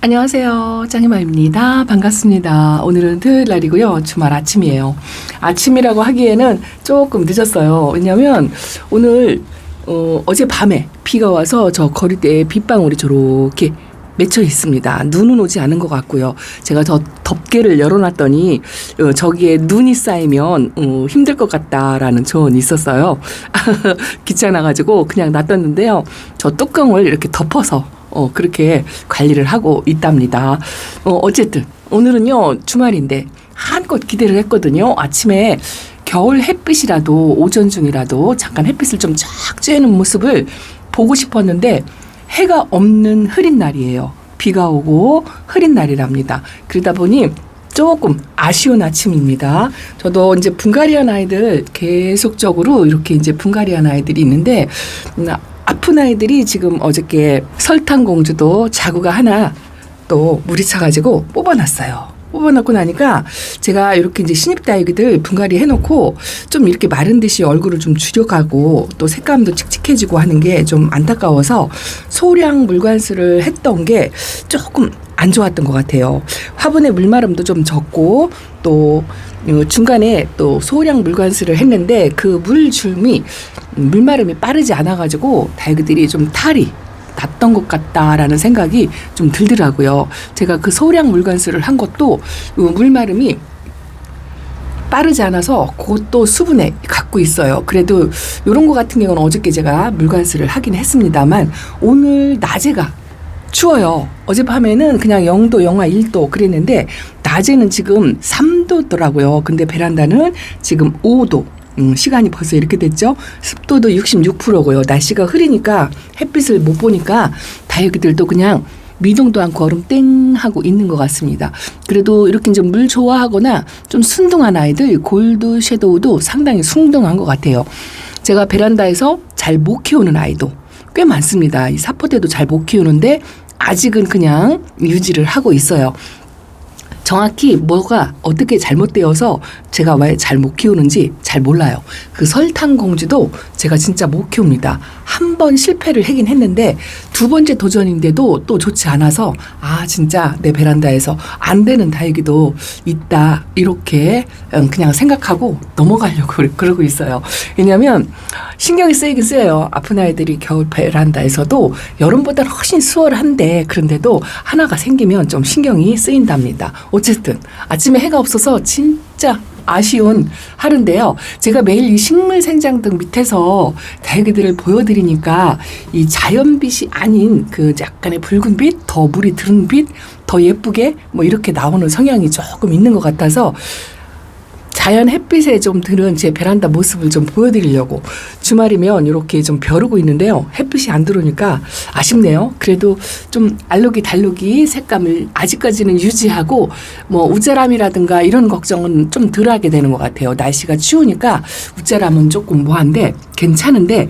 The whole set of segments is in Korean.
안녕하세요. 짱이마입니다. 반갑습니다. 오늘은 토요일 날이고요. 주말 아침이에요. 아침이라고 하기에는 조금 늦었어요. 왜냐면 오늘 어젯밤에 비가 와서 저 거리대에 빗방울이 저렇게 맺혀 있습니다. 눈은 오지 않은 것 같고요. 제가 저 덮개를 열어놨더니 저기에 눈이 쌓이면 힘들 것 같다라는 조언이 있었어요. 귀찮아가지고 그냥 놔뒀는데요. 저 뚜껑을 이렇게 덮어서 그렇게 관리를 하고 있답니다. 어쨌든 오늘은요 주말인데 한껏 기대를 했거든요. 아침에 겨울 햇빛이라도 오전 중이라도 잠깐 햇빛을 좀 쫙 쬐는 모습을 보고 싶었는데 해가 없는 흐린 날이에요. 비가 오고 흐린 날이랍니다. 그러다 보니 조금 아쉬운 아침입니다. 저도 이제 붕가리안 아이들 계속적으로 이렇게 이제 붕가리안 아이들이 있는데 아픈 아이들이 지금 어저께 설탕공주도 자구가 하나 또 물이 차가지고 뽑아놨어요. 뽑아놓고 나니까 제가 이렇게 이제 신입 아이들 분갈이 해놓고 좀 이렇게 마른 듯이 얼굴을 좀 줄여가고 또 색감도 칙칙해지고 하는 게 좀 안타까워서 소량 물관수를 했던 게 조금 안 좋았던 것 같아요. 화분에 물마름도 좀 적고 또 중간에 또 소량 물관수를 했는데 그 물줌이 물마름이 빠르지 않아가지고 다육이들이 좀 탈이 났던 것 같다라는 생각이 좀 들더라고요. 제가 그 소량 물관수를 한 것도 물마름이 빠르지 않아서 그것도 수분에 갖고 있어요. 그래도 이런 거 같은 경우는 어저께 제가 물관수를 하긴 했습니다만 오늘 낮에가 추워요. 어젯밤에는 그냥 0도, 영하 1도 그랬는데 낮에는 지금 3도더라고요. 근데 베란다는 지금 5도. 시간이 벌써 이렇게 됐죠. 습도도 66%고요. 날씨가 흐리니까 햇빛을 못 보니까 다육이들도 그냥 미동도 않고 얼음 땡 하고 있는 것 같습니다. 그래도 이렇게 좀 물 좋아하거나 좀 순둥한 아이들 골드 섀도우도 상당히 순둥한 것 같아요. 제가 베란다에서 잘 못 키우는 아이도 꽤 많습니다. 이 사포대도 잘 못 키우는데 아직은 그냥 유지를 하고 있어요. 정확히 뭐가 어떻게 잘못되어서 제가 왜 잘 못 키우는지 잘 몰라요. 그 설탕공주도 제가 진짜 못 키웁니다. 한 번 실패를 하긴 했는데 두 번째 도전인데도 또 좋지 않아서 진짜 내 베란다에서 안 되는 다육이도 있다 이렇게 그냥 생각하고 넘어가려고 그러고 있어요. 왜냐하면 신경이 쓰이긴 쓰여요. 아픈 아이들이 겨울 베란다에서도 여름보다는 훨씬 수월한데 그런데도 하나가 생기면 좀 신경이 쓰인답니다. 어쨌든 아침에 해가 없어서 진짜 아쉬운 하루인데요. 제가 매일 이 식물 생장등 밑에서 다육이들을 보여드리니까 이 자연빛이 아닌 그 약간의 붉은 빛, 더 물이 드는 빛, 더 예쁘게 뭐 이렇게 나오는 성향이 조금 있는 것 같아서 자연 햇빛에 좀 드는 제 베란다 모습을 좀 보여드리려고 주말이면 이렇게 좀 벼르고 있는데요. 햇빛이 안 들어오니까 아쉽네요. 그래도 좀 알록이 달록이 색감을 아직까지는 유지하고 뭐 우짜람이라든가 이런 걱정은 좀 덜 하게 되는 것 같아요. 날씨가 추우니까 우짜람은 조금 뭐한데 괜찮은데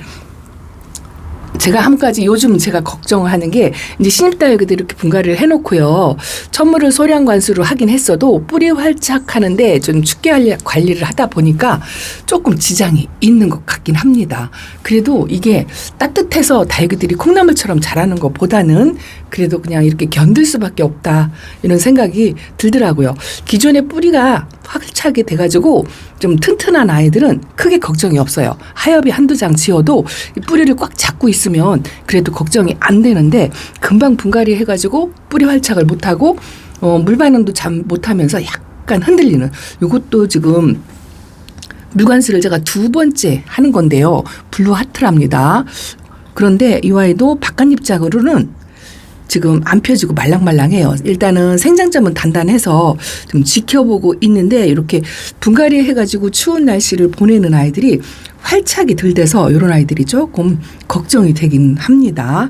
제가 한 가지 요즘 제가 걱정하는 게 이제 신입다육이들 이렇게 분갈이를 해놓고요. 천물을 소량 관수를 하긴 했어도 뿌리 활착하는데 좀 춥게 관리를 하다 보니까 조금 지장이 있는 것 같긴 합니다. 그래도 이게 따뜻해서 다육이들이 콩나물처럼 자라는 것보다는 그래도 그냥 이렇게 견딜 수밖에 없다 이런 생각이 들더라고요. 기존에 뿌리가 활착이 돼가지고 좀 튼튼한 아이들은 크게 걱정이 없어요. 하엽이 한두 장 지어도 뿌리를 꽉 잡고 있으면 그래도 걱정이 안 되는데 금방 분갈이 해가지고 뿌리 활착을 못하고 물 반응도 잘 못하면서 약간 흔들리는 이것도 지금 물관수를 제가 두 번째 하는 건데요. 블루 하트랍니다. 그런데 이 아이도 바깥잎장으로는 지금 안 펴지고 말랑말랑해요. 일단은 생장점은 단단해서 좀 지켜보고 있는데 이렇게 분갈이 해가지고 추운 날씨를 보내는 아이들이 활착이 덜 돼서 이런 아이들이 조금 걱정이 되긴 합니다.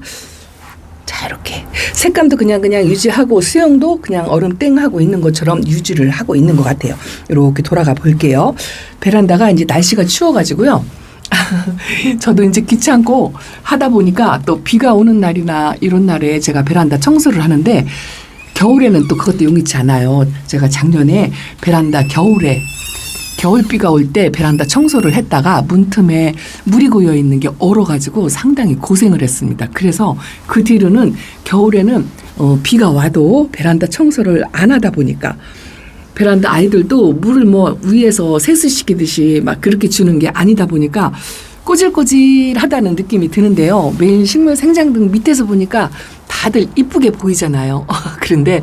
자, 이렇게 색감도 그냥 유지하고 수영도 그냥 얼음 땡 하고 있는 것처럼 유지를 하고 있는 것 같아요. 이렇게 돌아가 볼게요. 베란다가 이제 날씨가 추워가지고요. 저도 이제 귀찮고 하다 보니까 또 비가 오는 날이나 이런 날에 제가 베란다 청소를 하는데 겨울에는 또 그것도 용이치 않아요. 제가 작년에 베란다 겨울에 겨울비가 올 때 베란다 청소를 했다가 문틈에 물이 고여 있는 게 얼어가지고 상당히 고생을 했습니다. 그래서 그 뒤로는 겨울에는 비가 와도 베란다 청소를 안 하다 보니까 베란다 아이들도 물을 뭐 위에서 세수시키듯이 막 그렇게 주는 게 아니다 보니까 꼬질꼬질하다는 느낌이 드는데요. 매일 식물 생장등 밑에서 보니까 다들 이쁘게 보이잖아요. 그런데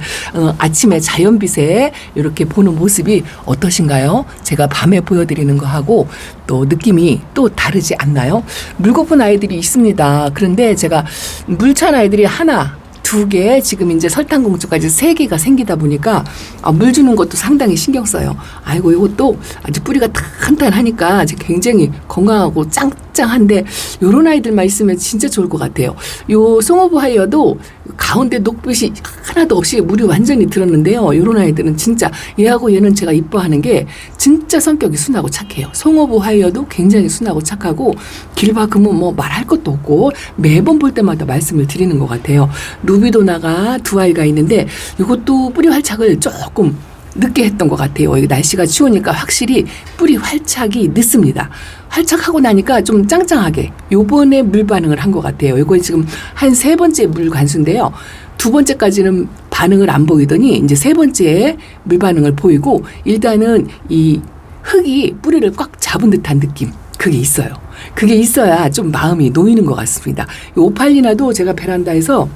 아침에 자연빛에 이렇게 보는 모습이 어떠신가요? 제가 밤에 보여드리는 거하고 또 느낌이 또 다르지 않나요? 물고픈 아이들이 있습니다. 그런데 제가 물찬 아이들이 하나, 두 개, 지금 이제 설탕공주까지 3개가 생기다 보니까 물 주는 것도 상당히 신경 써요. 아이고, 이것도 아주 뿌리가 탄탄하니까 아주 굉장히 건강하고 짱짱한데 요런 아이들만 있으면 진짜 좋을 것 같아요. 요 송어부 하이어도 가운데 녹빛이 하나도 없이 물이 완전히 들었는데요. 요런 아이들은 진짜 얘하고 얘는 제가 이뻐하는 게 진짜 성격이 순하고 착해요. 송어부 하이어도 굉장히 순하고 착하고 길 박으면 뭐 말할 것도 없고 매번 볼 때마다 말씀을 드리는 것 같아요. 루비도나가 2아이가 있는데 이것도 뿌리 활착을 조금 늦게 했던 것 같아요. 날씨가 추우니까 확실히 뿌리 활착이 늦습니다. 활착하고 나니까 좀 짱짱하게 요번에 물 반응을 한 것 같아요. 이거 지금 한 3번째 물 관수인데요. 2번째까지는 반응을 안 보이더니 이제 3번째 물 반응을 보이고 일단은 이 흙이 뿌리를 꽉 잡은 듯한 느낌 그게 있어요. 그게 있어야 좀 마음이 놓이는 것 같습니다. 이 오팔리나도 제가 베란다에서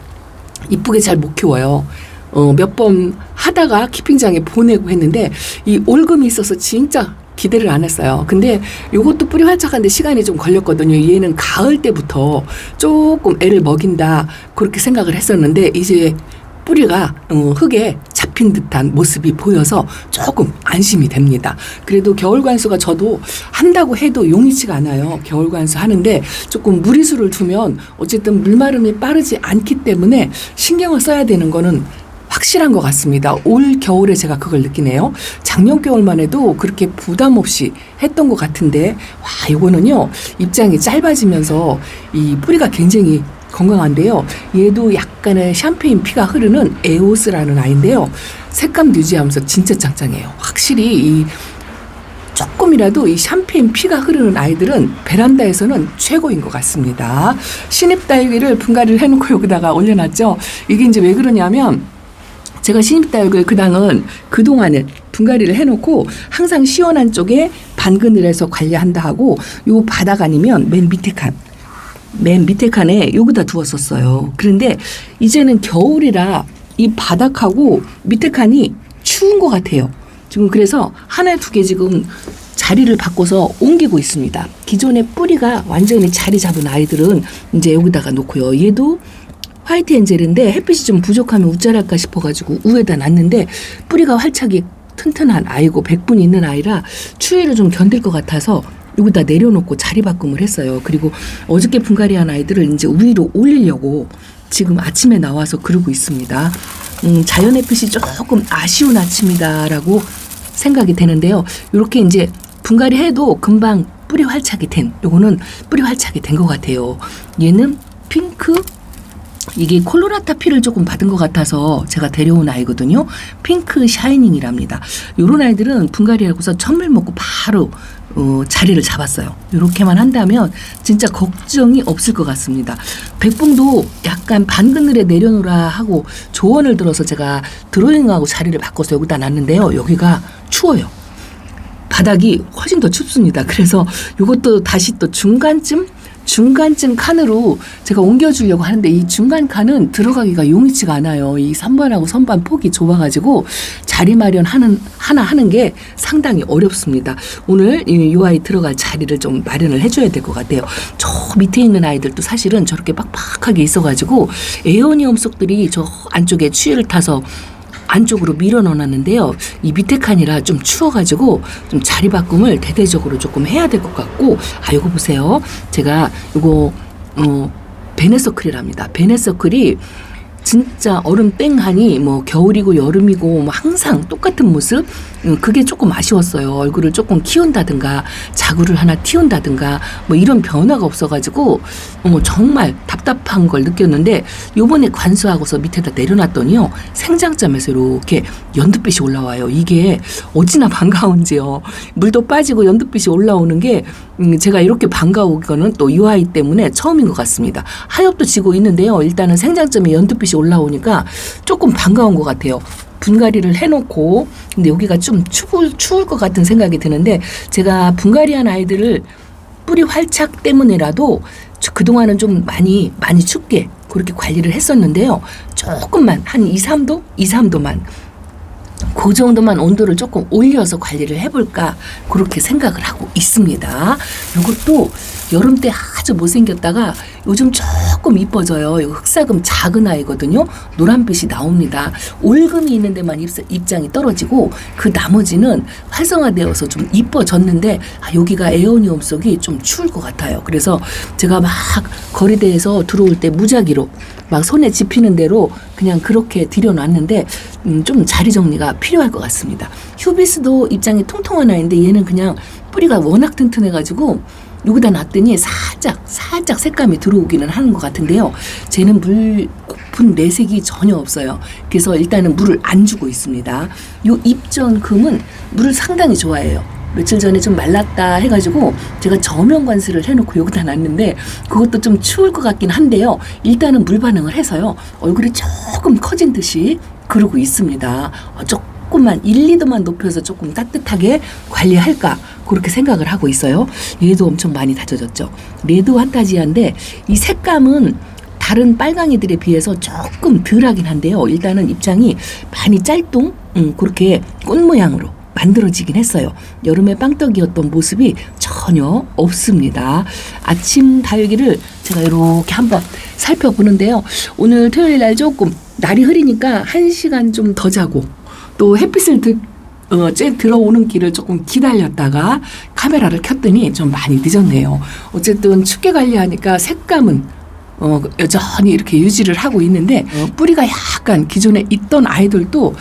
이쁘게 잘 못 키워요. 몇 번 하다가 키핑장에 보내고 했는데 이 올금이 있어서 진짜 기대를 안 했어요. 근데 이것도 뿌리 활착하는데 시간이 좀 걸렸거든요. 얘는 가을 때부터 조금 애를 먹인다 그렇게 생각을 했었는데 이제 뿌리가 흙에 잡힌 듯한 모습이 보여서 조금 안심이 됩니다. 그래도 겨울 관수가 저도 한다고 해도 용이치가 않아요. 겨울 관수 하는데 조금 무리수를 두면 어쨌든 물마름이 빠르지 않기 때문에 신경을 써야 되는 거는 확실한 것 같습니다. 올 겨울에 제가 그걸 느끼네요. 작년 겨울만 해도 그렇게 부담 없이 했던 것 같은데 와 이거는요 입장이 짧아지면서 이 뿌리가 굉장히 건강한데요. 얘도 약간의 샴페인 피가 흐르는 에오스라는 아이인데요. 색감 유지하면서 진짜 짱짱해요. 확실히 이 조금이라도 이 샴페인 피가 흐르는 아이들은 베란다에서는 최고인 것 같습니다. 신입 딸기를 분갈이를 해놓고 여기다가 올려놨죠. 이게 이제 왜 그러냐면 제가 신입 딸기 그당은 그동안은 분갈이를 해놓고 항상 시원한 쪽에 반그늘에서 관리한다 하고 요 바닥 아니면 맨 밑에 칸에 여기다 두었었어요. 그런데 이제는 겨울이라 이 바닥하고 밑에 칸이 추운 것 같아요. 지금 그래서 하나 두 개 지금 자리를 바꿔서 옮기고 있습니다. 기존의 뿌리가 완전히 자리 잡은 아이들은 이제 여기다가 놓고요. 얘도 화이트 엔젤인데 햇빛이 좀 부족하면 우짜랄까 싶어가지고 위에다 놨는데 뿌리가 활착이 튼튼한 아이고 백분이 있는 아이라 추위를 좀 견딜 것 같아서 여기다 내려놓고 자리 바꿈을 했어요. 그리고 어저께 분갈이한 아이들을 이제 위로 올리려고 지금 아침에 나와서 그러고 있습니다. 자연 햇빛이 조금 아쉬운 아침이다라고 생각이 되는데요. 이렇게 이제 분갈이해도 금방 뿌리 활착이 된 요거는 뿌리 활착이 된 것 같아요. 얘는 핑크 이게 콜로라타 피를 조금 받은 것 같아서 제가 데려온 아이거든요. 핑크 샤이닝이랍니다. 요런 아이들은 분갈이하고서 천물 먹고 바로 자리를 잡았어요. 이렇게만 한다면 진짜 걱정이 없을 것 같습니다. 백봉도 약간 반그늘에 내려놓으라 하고 조언을 들어서 제가 드로잉하고 자리를 바꿔서 여기다 놨는데요. 여기가 추워요. 바닥이 훨씬 더 춥습니다. 그래서 이것도 다시 또 중간쯤 칸으로 제가 옮겨주려고 하는데 이 중간 칸은 들어가기가 용이치가 않아요. 이 선반하고 선반 폭이 좁아가지고 자리 마련하는 게 상당히 어렵습니다. 오늘 이 아이 들어갈 자리를 좀 마련을 해줘야 될 것 같아요. 저 밑에 있는 아이들도 사실은 저렇게 빡빡하게 있어가지고 에어니엄 속들이 저 안쪽에 추위를 타서 안쪽으로 밀어 넣어놨는데요. 이 밑에 칸이라 좀 추워가지고 좀 자리 바꿈을 대대적으로 조금 해야 될 것 같고 이거 보세요. 제가 이거 베네서클이랍니다. 베네서클이 진짜 얼음 땡하니 뭐 겨울이고 여름이고 뭐 항상 똑같은 모습, 그게 조금 아쉬웠어요. 얼굴을 조금 키운다든가 자구를 하나 틔운다든가 뭐 이런 변화가 없어가지고 정말 답답한 걸 느꼈는데, 요번에 관수하고서 밑에다 내려놨더니요, 생장점에서 이렇게 연두빛이 올라와요. 이게 어찌나 반가운지요. 물도 빠지고 연두빛이 올라오는 게 제가 이렇게 반가운 거는 또 이 아이 때문에 처음인 것 같습니다. 하엽도 지고 있는데요, 일단은 생장점에 연두빛이 올라오니까 조금 반가운 것 같아요. 분갈이를 해놓고, 근데 여기가 좀 추울 것 같은 생각이 드는데, 제가 분갈이한 아이들을 뿌리 활착 때문에라도 그동안은 좀 많이 춥게 그렇게 관리를 했었는데요, 조금만 한 2~3도? 2~3도만 그 정도만 온도를 조금 올려서 관리를 해볼까 그렇게 생각을 하고 있습니다. 이것도 여름 때 아주 못생겼다가 요즘 조금 이뻐져요. 이거 흑사금 작은 아이거든요. 노란빛이 나옵니다. 올금이 있는 데만 입장이 떨어지고 그 나머지는 활성화되어서 좀 이뻐졌는데, 여기가 에어니움 속이 좀 추울 것 같아요. 그래서 제가 막 거리대에서 들어올 때 무작위로 막 손에 집히는 대로 그냥 그렇게 들여놨는데 좀 자리 정리가 필요할 것 같습니다. 휴비스도 입장이 통통한 아이인데 얘는 그냥 뿌리가 워낙 튼튼해가지고 여기다 놨더니 살짝 색감이 들어오기는 하는 것 같은데요. 쟤는 물 고픈 내색이 전혀 없어요. 그래서 일단은 물을 안 주고 있습니다. 요 입전금은 물을 상당히 좋아해요. 며칠 전에 좀 말랐다 해가지고 제가 저면 관수를 해놓고 여기다 놨는데, 그것도 좀 추울 것 같긴 한데요, 일단은 물 반응을 해서요, 얼굴이 조금 커진 듯이 그러고 있습니다. 조금만 1~2도만 높여서 조금 따뜻하게 관리할까 그렇게 생각을 하고 있어요. 얘도 엄청 많이 다져졌죠. 레드 환타지아인데 이 색감은 다른 빨강이들에 비해서 조금 덜하긴 한데요, 일단은 입장이 많이 짤뚱 그렇게 꽃 모양으로 만들어지긴 했어요. 여름에 빵떡이었던 모습이 전혀 없습니다. 아침 다육이를 제가 이렇게 한번 살펴보는데요, 오늘 토요일 날 조금 날이 흐리니까 1시간 좀 더 자고, 또 햇빛을 들어오는 길을 조금 기다렸다가 카메라를 켰더니 좀 많이 늦었네요. 어쨌든 춥게 관리하니까 색감은 여전히 이렇게 유지를 하고 있는데, 뿌리가 약간 기존에 있던 아이들도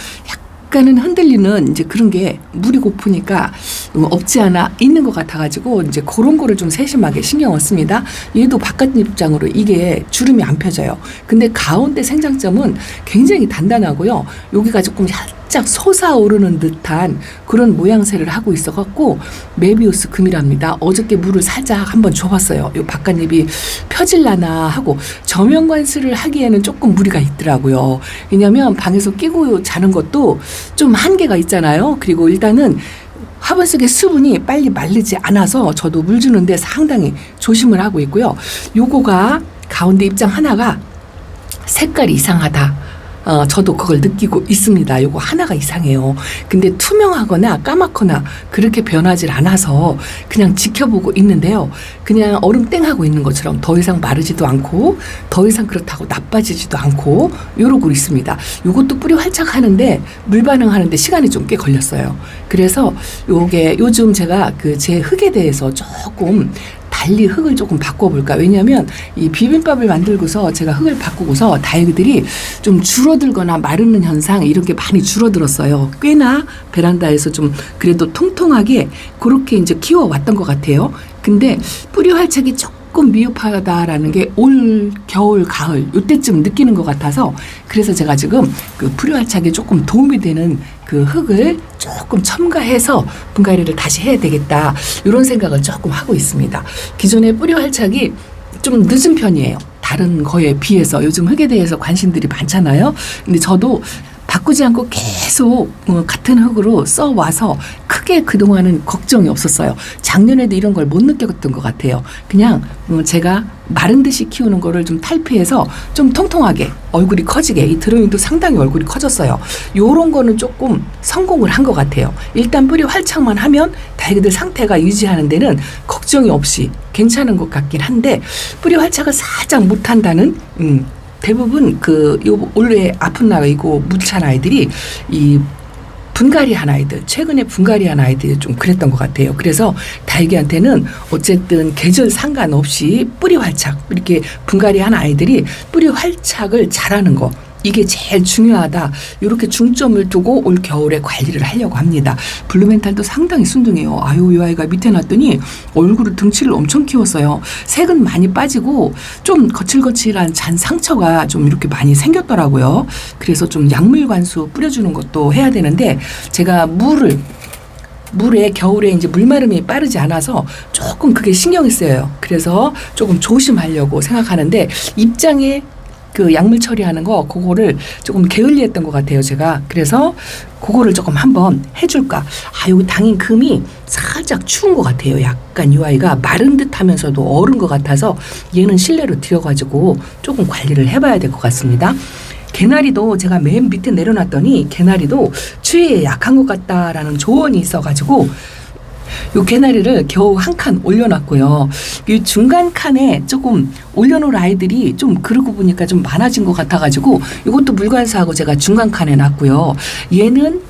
약간은 흔들리는 이제 그런 게 물이 고프니까 없지 않아 있는 것 같아가지고 이제 그런 거를 좀 세심하게 신경을 씁니다. 얘도 바깥 입장으로 이게 주름이 안 펴져요. 근데 가운데 생장점은 굉장히 단단하고요, 여기가 조금 살짝 솟아오르는 듯한 그런 모양새를 하고 있어갖고 메비우스 금이랍니다. 어저께 물을 살짝 한번 줘봤어요. 요 바깥잎이 펴질라나 하고. 저면 관수를 하기에는 조금 무리가 있더라고요. 왜냐하면 방에서 끼고 자는 것도 좀 한계가 있잖아요. 그리고 일단은 화분 속의 수분이 빨리 마르지 않아서 저도 물 주는데 상당히 조심을 하고 있고요. 요거가 가운데 입장 하나가 색깔이 이상하다, 저도 그걸 느끼고 있습니다. 요거 하나가 이상해요. 근데 투명하거나 까맣거나 그렇게 변하질 않아서 그냥 지켜보고 있는데요, 그냥 얼음 땡하고 있는 것처럼 더 이상 마르지도 않고 더 이상 그렇다고 나빠지지도 않고 요러고 있습니다. 요것도 뿌리 활착하는데 물 반응하는데 시간이 좀 꽤 걸렸어요. 그래서 요게 요즘 제가 제 흙에 대해서 조금 달리 흙을 조금 바꿔볼까. 왜냐하면 이 비빔밥을 만들고서 제가 흙을 바꾸고서 다육이들이 좀 줄어들거나 마르는 현상 이런 게 많이 줄어들었어요. 꽤나 베란다에서 좀 그래도 통통하게 그렇게 이제 키워왔던 것 같아요. 근데 뿌리 활착이 조금 미흡하다라는 게 올 겨울 가을 이때쯤 느끼는 것 같아서, 그래서 제가 지금 뿌리 활착에 조금 도움이 되는 흙을 조금 첨가해서 분갈이를 다시 해야 되겠다, 이런 생각을 조금 하고 있습니다. 기존의 뿌리 활착이 좀 늦은 편이에요. 다른 거에 비해서. 요즘 흙에 대해서 관심들이 많잖아요. 근데 저도 바꾸지 않고 계속 같은 흙으로 써와서 크게 그동안은 걱정이 없었어요. 작년에도 이런 걸 못 느꼈던 것 같아요. 그냥 제가 마른 듯이 키우는 거를 좀 탈피해서 좀 통통하게 얼굴이 커지게, 이 드로잉도 상당히 얼굴이 커졌어요. 요런 거는 조금 성공을 한 것 같아요. 일단 뿌리 활착만 하면 다육이들 상태가 유지하는 데는 걱정이 없이 괜찮은 것 같긴 한데, 뿌리 활착을 살짝 못한다는 대부분 올해 아픈 나이고 무찬 아이들이 이 분갈이한 아이들, 최근에 분갈이한 아이들이 좀 그랬던 것 같아요. 그래서 다육이한테는 어쨌든 계절 상관없이 뿌리 활착, 이렇게 분갈이한 아이들이 뿌리 활착을 잘하는 거, 이게 제일 중요하다. 이렇게 중점을 두고 올 겨울에 관리를 하려고 합니다. 블루멘탈도 상당히 순둥해요. 아유, 이 아이가 밑에 놨더니 얼굴을 등치를 엄청 키웠어요. 색은 많이 빠지고 좀 거칠거칠한 잔 상처가 좀 이렇게 많이 생겼더라고요. 그래서 좀 약물 관수 뿌려주는 것도 해야 되는데 제가 물에 겨울에 이제 물마름이 빠르지 않아서 조금 그게 신경이 쓰여요. 그래서 조금 조심하려고 생각하는데 입장에 그 약물 처리하는 거 그거를 조금 게을리했던 것 같아요, 제가. 그래서 그거를 조금 한번 해줄까. 여기 당인 금이 살짝 추운 것 같아요. 약간 이 아이가 마른 듯 하면서도 얼은 것 같아서 얘는 실내로 들여가지고 조금 관리를 해봐야 될 것 같습니다. 개나리도 제가 맨 밑에 내려놨더니 개나리도 추위에 약한 것 같다라는 조언이 있어가지고 요 개나리를 겨우 한 칸 올려놨고요. 이 중간 칸에 조금 올려놓을 아이들이 좀 그러고 보니까 좀 많아진 것 같아가지고 이것도 물관사하고 제가 중간 칸에 놨고요. 얘는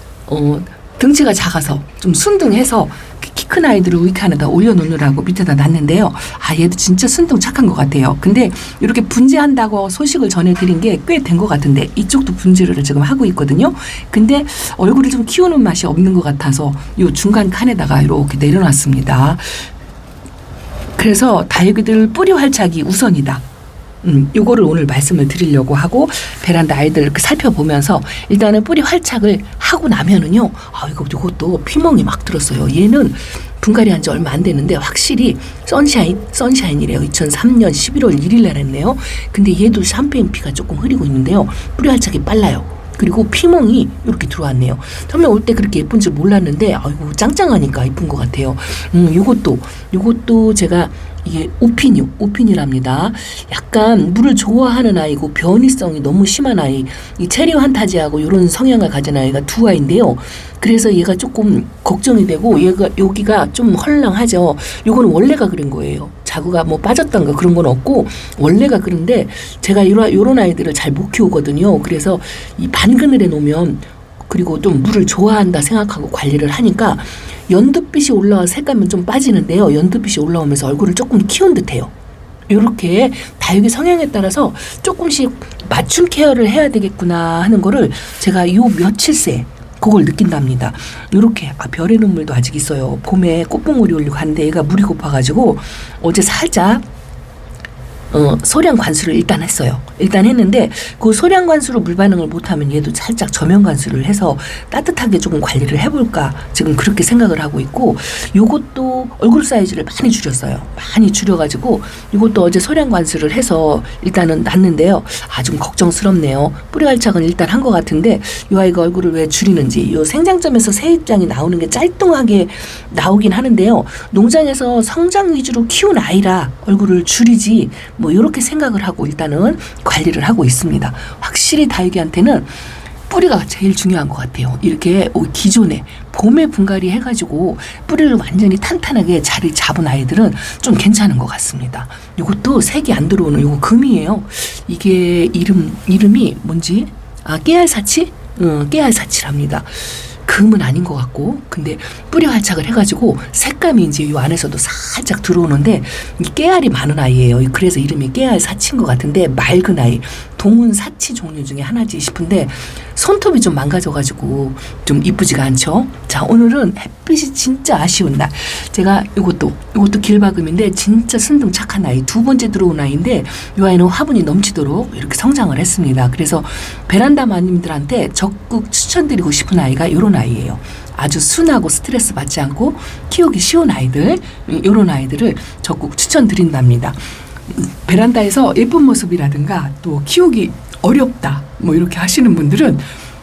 등치가 작아서 좀 순둥해서 키 큰 아이들을 위 칸에다 올려놓느라고 밑에다 놨는데요. 얘도 진짜 순둥 착한 것 같아요. 근데 이렇게 분재한다고 소식을 전해드린 게 꽤 된 것 같은데 이쪽도 분재를 지금 하고 있거든요. 근데 얼굴을 좀 키우는 맛이 없는 것 같아서 이 중간 칸에다가 이렇게 내려놨습니다. 그래서 다육이들 뿌리 활착이 우선이다. 요거를 오늘 말씀을 드리려고 하고 베란다 아이들 이렇게 살펴보면서 일단은 뿌리 활착을 하고 나면은요. 이것도 피멍이 막 들었어요. 얘는 분갈이 한 지 얼마 안 됐는데 확실히 선샤인이래요. 2003년 11월 1일 날 했네요. 근데 얘도 샴페인 피가 조금 흐리고 있는데요. 뿌리 활착이 빨라요. 그리고 피멍이 이렇게 들어왔네요. 처음에 올 때 그렇게 예쁜 줄 몰랐는데 아이고 짱짱하니까 예쁜 것 같아요. 요것도 제가 이게 오피니랍니다. 약간 물을 좋아하는 아이고 변이성이 너무 심한 아이. 이 체리 환타지하고 이런 성향을 가진 아이가 두 아이인데요. 그래서 얘가 조금 걱정이 되고 얘가 여기가 좀 헐렁하죠. 요거는 원래가 그런 거예요. 자구가 뭐 빠졌던가 그런 건 없고 원래가 그런데 제가 요런 아이들을 잘 못 키우거든요. 그래서 이 반그늘에 놓으면 그리고 좀 물을 좋아한다 생각하고 관리를 하니까 연두빛이 올라와 색감은 좀 빠지는데요. 연두빛이 올라오면서 얼굴을 조금 키운 듯해요. 이렇게 다육이 성향에 따라서 조금씩 맞춤 케어를 해야 되겠구나 하는 거를 제가 요 며칠 새 그걸 느낀답니다. 이렇게 별의 눈물도 아직 있어요. 봄에 꽃봉오리 올리고 갔는데 얘가 물이 고파가지고 어제 살짝 소량 관수를 일단 했어요. 일단 했는데 그 소량 관수로 물 반응을 못하면 얘도 살짝 저면 관수를 해서 따뜻하게 조금 관리를 해볼까 지금 그렇게 생각을 하고 있고 요것도 얼굴 사이즈를 많이 줄였어요. 많이 줄여가지고 이것도 어제 소량 관수를 해서 일단은 놨는데요. 좀 걱정스럽네요. 뿌리 활착은 일단 한 것 같은데 이 아이가 얼굴을 왜 줄이는지 요 생장점에서 새 입장이 나오는 게 짤뚱하게 나오긴 하는데요. 농장에서 성장 위주로 키운 아이라 얼굴을 줄이지 뭐 이렇게 생각을 하고 일단은 관리를 하고 있습니다. 확실히 다육이한테는 뿌리가 제일 중요한 것 같아요. 이렇게 기존에 봄에 분갈이 해가지고 뿌리를 완전히 탄탄하게 자리 잡은 아이들은 좀 괜찮은 것 같습니다. 이것도 색이 안 들어오는 요거 금이에요. 이게 이름이 뭔지 깨알사치? 깨알사치랍니다. 금은 아닌 것 같고 근데 뿌리 활착을 해가지고 색감이 이제 이 안에서도 살짝 들어오는데 이 깨알이 많은 아이예요. 그래서 이름이 깨알 사치인 것 같은데 맑은 아이 동운 사치 종류 중에 하나지 싶은데 손톱이 좀 망가져가지고 좀 이쁘지가 않죠. 자, 오늘은 햇빛이 진짜 아쉬운 날. 제가 이것도 길박음인데 진짜 순둥 착한 아이 두 번째 들어온 아이인데 이 아이는 화분이 넘치도록 이렇게 성장을 했습니다. 그래서 베란다 마님들한테 적극 추천드리고 싶은 아이가 이런 아이예요. 아주 순하고 스트레스 받지 않고 키우기 쉬운 아이들, 이런 아이들을 적극 추천드린답니다. 베란다에서 예쁜 모습이라든가 또 키우기 어렵다 뭐 이렇게 하시는 분들은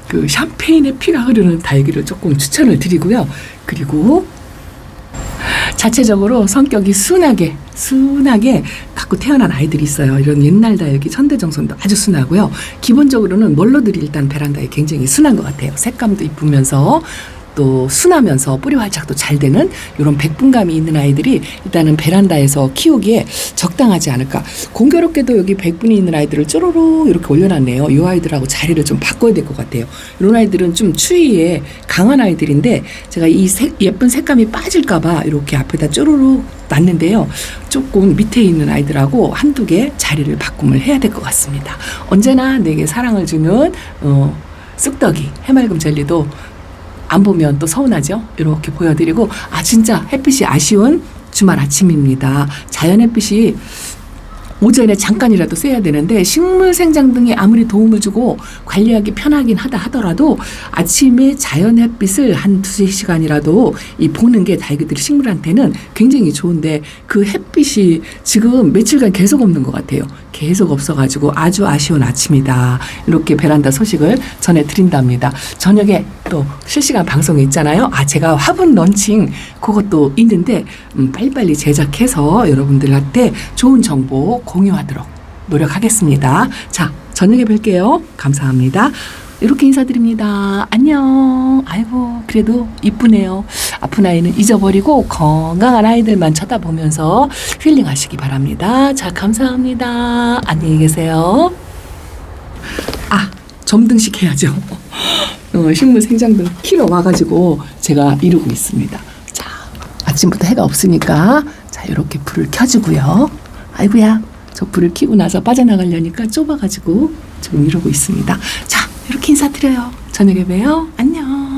그 샴페인의 피가 흐르는 다육이를 조금 추천을 드리고요. 그리고 자체적으로 성격이 순하게 갖고 태어난 아이들이 있어요. 이런 옛날 다육이 천대정선도 아주 순하고요. 기본적으로는 멀러들이 일단 베란다에 굉장히 순한 것 같아요. 색감도 이쁘면서 또 순하면서 뿌리 활착도 잘 되는 이런 백분감이 있는 아이들이 일단은 베란다에서 키우기에 적당하지 않을까. 공교롭게도 여기 백분이 있는 아이들을 쪼로로 이렇게 올려놨네요. 이 아이들하고 자리를 좀 바꿔야 될 것 같아요. 이런 아이들은 좀 추위에 강한 아이들인데 제가 이 예쁜 색감이 빠질까봐 이렇게 앞에다 쪼로로 놨는데요. 조금 밑에 있는 아이들하고 한두 개 자리를 바꿈을 해야 될 것 같습니다. 언제나 내게 사랑을 주는 쑥떡이 해맑음 젤리도 안 보면 또 서운하죠. 이렇게 보여드리고 진짜 햇빛이 아쉬운 주말 아침입니다. 자연 햇빛이 오전에 잠깐이라도 쐬야 되는데 식물 생장 등에 아무리 도움을 주고 관리하기 편하긴 하더라도 아침에 자연 햇빛을 한 두세 시간이라도 보는 게 달기들 식물한테는 굉장히 좋은데 그 햇빛이 지금 며칠간 계속 없는 것 같아요. 계속 없어가지고 아주 아쉬운 아침이다. 이렇게 베란다 소식을 전해드린답니다. 저녁에 또 실시간 방송이 있잖아요. 제가 화분 런칭 그것도 있는데 빨리빨리 제작해서 여러분들한테 좋은 정보 공유하도록 노력하겠습니다. 자, 저녁에 뵐게요. 감사합니다. 이렇게 인사드립니다. 안녕. 아이고 그래도 이쁘네요. 아픈 아이는 잊어버리고 건강한 아이들만 쳐다보면서 힐링하시기 바랍니다. 자, 감사합니다. 안녕히 계세요. 점등식 해야죠. 식물 생장등 키러 와가지고 제가 이루고 있습니다. 자, 아침부터 해가 없으니까 자 이렇게 불을 켜주고요. 아이고야, 저 불을 켜고 나서 빠져나가려니까 좁아가지고 지금 이러고 있습니다. 자, 이렇게 인사드려요. 저녁에 봬요. 안녕.